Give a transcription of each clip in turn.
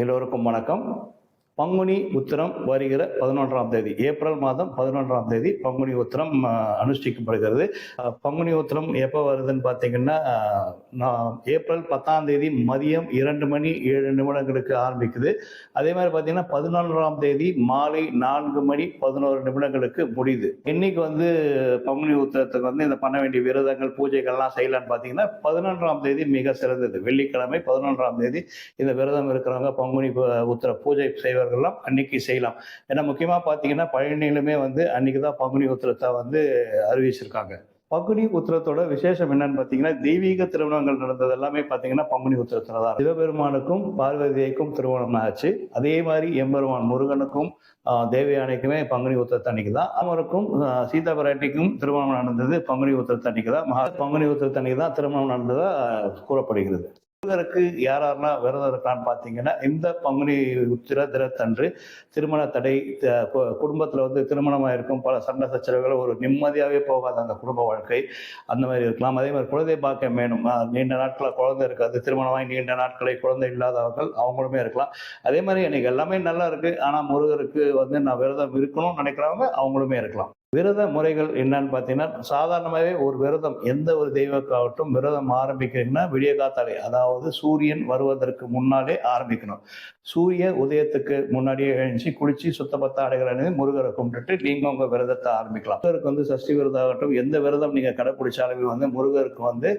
எல்லோருக்கும் வணக்கம். பங்குனி உத்திரம் வருகிற 11ஆம் தேதி, ஏப்ரல் மாதம் 11ஆம் தேதி பங்குனி உத்திரம் அனுஷ்டிக்கப்படுகிறது. பங்குனி உத்திரம் எப்போ வருதுன்னு பார்த்தீங்கன்னா, ஏப்ரல் 10ஆம் தேதி மதியம் 2 மணி 7 நிமிடங்களுக்கு ஆரம்பிக்குது. அதே மாதிரி பார்த்தீங்கன்னா 11ஆம் தேதி மாலை 4 மணி 11 நிமிடங்களுக்கு முடியுது. இன்னைக்கு பங்குனி உத்திரத்துக்கு இந்த பண்ண வேண்டிய விரதங்கள் பூஜைகள்லாம் செய்யலான்னு பார்த்தீங்கன்னா 11ஆம் தேதி மிக சிறந்தது. வெள்ளிக்கிழமை 11ஆம் தேதி இந்த விரதம் இருக்கிறவங்க பங்குனி உத்திர பூஜை செய்வார்கள் அன்னைக்கு செய்யலாம். ஏன்னா முக்கியமா பாத்தீங்கன்னா பழனியிலுமே அன்னைக்குதான் பங்குனி உத்திரத்தை அறிவிச்சிருக்காங்க. பங்குனி உத்திரத்தோட விசேஷம் என்னன்னு பாத்தீங்கன்னா, தெய்வீக திருமணங்கள் நடந்தது எல்லாமே பாத்தீங்கன்னா பங்குனி உத்திரத்துலதான். சிவபெருமானுக்கும் பார்வதிக்கும் திருமணம் ஆச்சு. அதே மாதிரி எம்பெருமான் முருகனுக்கும் தேவயானைக்குமே பங்குனி உத்திரத்து அன்னைக்குதான். அவருக்கும் சீதா பிராட்டிக்கும் திருமணம் நடந்தது பங்குனி உத்திரத்து அன்னைக்குதான். பங்குனி உத்திரத்து அன்னைக்குதான் திருமணம் நடந்ததா கூறப்படுகிறது. முருகருக்கு யாரெல்லாம் விரதம் இருக்கான்னு பார்த்தீங்கன்னா, இந்த பங்குனி உத்திர தினத்தன்று திருமண தடை, குடும்பத்தில் திருமணமாக இருக்கும் பல சண்டை சச்சரவுகள், ஒரு நிம்மதியாகவே போகாது அந்த குடும்ப வாழ்க்கை, அந்த மாதிரி இருக்கலாம். அதே மாதிரி குழந்தை பாக்கியம் வேணும், நீண்ட நாட்களில் குழந்தை இருக்காது, திருமணமாகி நீண்ட நாட்களை குழந்தை இல்லாதவர்கள் அவங்களுமே இருக்கலாம். அதே மாதிரி எனக்கு எல்லாமே நல்லா இருக்கு, ஆனால் முருகருக்கு நான் விரதம் இருக்கணும்னு நினைக்கிறவங்க அவங்களுமே இருக்கலாம். விரத முறைகள் என்னன்னு பார்த்தீங்கன்னா, சாதாரணமாகவே ஒரு விரதம் எந்த ஒரு தெய்வக்காகட்டும் விரதம் ஆரம்பிக்கிறீங்கன்னா விடிய காத்தாலே, அதாவது சூரியன் வருவதற்கு முன்னாலே ஆரம்பிக்கணும். சூரிய உதயத்துக்கு முன்னாடியே எழுந்துச்சு குளிச்சு சுத்தபத்த ஆடைகள் அணிந்து முருகரை கும்பிட்டுட்டு நீங்க உங்க விரதத்தை ஆரம்பிக்கலாம். முருகருக்கு சஷ்டி விரதம் ஆகட்டும், எந்த விரதம் நீங்க கடைப்பிடிச்சாலுமே முருகருக்கு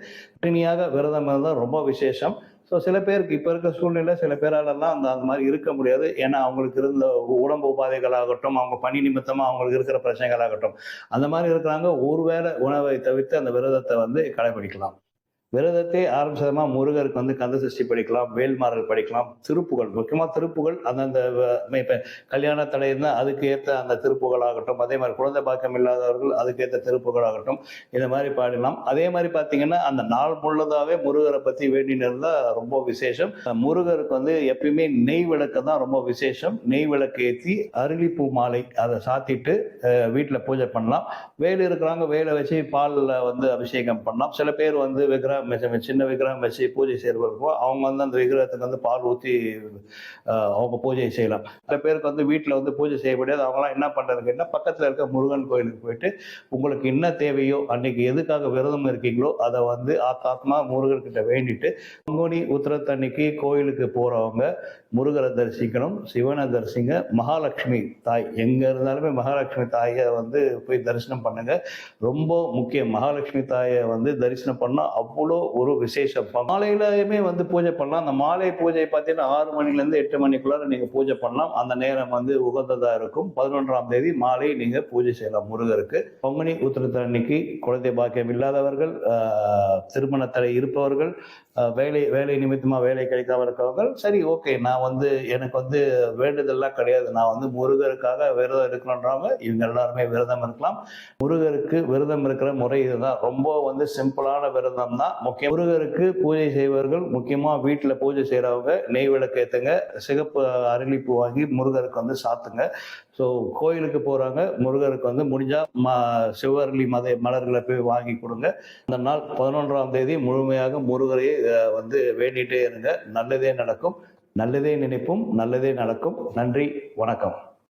பிணியாக விரதம் இருந்தால் ரொம்ப விசேஷம். ஸோ சில பேருக்கு இப்போ இருக்க சூழ்நிலை சில பேராலெல்லாம் அந்த மாதிரி இருக்க முடியாது. ஏன்னா அவங்களுக்கு இருந்த உடம்பு உபாதைகளாகட்டும், அவங்க பணி நிமித்தமாக அவங்களுக்கு இருக்கிற பிரச்சனைகளாகட்டும், அந்த மாதிரி இருக்கிறாங்க. ஒருவேளை உணவை தவிர்த்து அந்த விரதத்தை கடைபிடிக்கலாம். விரதத்தை ஆரம்பிச்சதமா முருகருக்கு கந்த சஷ்டி படிக்கலாம், வேல்மாறல் படிக்கலாம், திருப்புகள், முக்கியமாக திருப்புகள் அந்தந்த இப்போ கல்யாண தடை இருந்தால் அதுக்கு ஏற்ற அந்த திருப்புகள் ஆகட்டும், அதே மாதிரி குழந்தை பாக்கம் இல்லாதவர்கள் அதுக்கேற்ற திருப்புகள் ஆகட்டும், இந்த மாதிரி பாடலாம். அதே மாதிரி பார்த்தீங்கன்னா அந்த நாள் முழுதாவே முருகரை பற்றி வேண்டின்னு இருந்தால் ரொம்ப விசேஷம். முருகருக்கு எப்பயுமே நெய் விளக்கு தான் ரொம்ப விசேஷம். நெய் விளக்கு ஏற்றி அரளிப்பூ மாலை அதை சாத்திட்டு வீட்டில் பூஜை பண்ணலாம். வேல் இருக்கிறாங்க வேலை வச்சு பாலில் அபிஷேகம் பண்ணலாம். சில பேர் விக்கிரகம் சின்ன விக்கிரகம் வச்சு பூஜை செய்யறவர்களுக்கும் அவங்க அந்த விக்கிரகத்துக்கு பால் ஊற்றி அவங்க பூஜை செய்யலாம். சில பேருக்கு வீட்டில் பூஜை செய்ய முடியாது. அவங்களாம் என்ன பண்றதுக்கு கேட்டால் பக்கத்தில் இருக்க முருகன் கோயிலுக்கு போயிட்டு உங்களுக்கு என்ன தேவையோ அன்னைக்கு எதுக்காக விரதம் இருக்கீங்களோ அதை ஆத்மா முருகர்கிட்ட வேண்டிட்டு, பங்குனி உத்திரத்தன்னைக்கு கோயிலுக்கு போறவங்க முருகரை தரிசிக்கணும், சிவனை தரிசிங்க, மகாலட்சுமி தாய் எங்க இருந்தாலுமே மகாலட்சுமி தாயை போய் தரிசனம் பண்ணுங்க. ரொம்ப முக்கியம். மகாலட்சுமி தாயை தரிசனம் பண்ணா அவ்வளோ ஒரு விசேஷம். மாலையிலுமே பூஜை பண்ணலாம். அந்த மாலை பூஜை பார்த்தீங்கன்னா 6 மணிலேருந்து 8 மணிக்குள்ளார நீங்க பூஜை பண்ணலாம். அந்த நேரம் உகந்ததா இருக்கும். 11ஆம் தேதி மாலை நீங்க பூஜை செய்யலாம் முருகருக்கு. பங்குனி உத்திரத்தன்னைக்கு குழந்தை பாக்கியம் இல்லாதவர்கள், திருமண தடை இருப்பவர்கள், வேலை நிமித்தமா வேலை கிடைக்காம இருக்கவர்கள், சரி ஓகே நான் எனக்கு வேண்டுதல்லாம் கிடையாது, நான் முருகருக்காக விரதம் இருக்கணும்ன்றவங்க இவங்க எல்லாருமே விரதம் இருக்கலாம். முருகருக்கு விரதம் இருக்கிற முறை இதுதான். ரொம்ப சிம்பிளான விரதம் தான். முக்கியம் முருகருக்கு பூஜை செய்வர்கள், முக்கியமா வீட்டுல பூஜை செய்யறவங்க நெய் விளக்கு ஏத்துங்க, சிகப்பு அரளிப்பூ வாங்கி முருகருக்கு சாத்துங்க. ஸோ கோயிலுக்கு போறாங்க முருகருக்கு முடிஞ்சா சிவரளி மலர்களை போய் வாங்கி கொடுங்க. அந்த நாள் 11ஆம் தேதி முழுமையாக முருகரை வேண்டிட்டே இருங்க. நல்லதே நடக்கும், நல்லதே நினைப்போம், நல்லதே நடக்கும். நன்றி, வணக்கம்.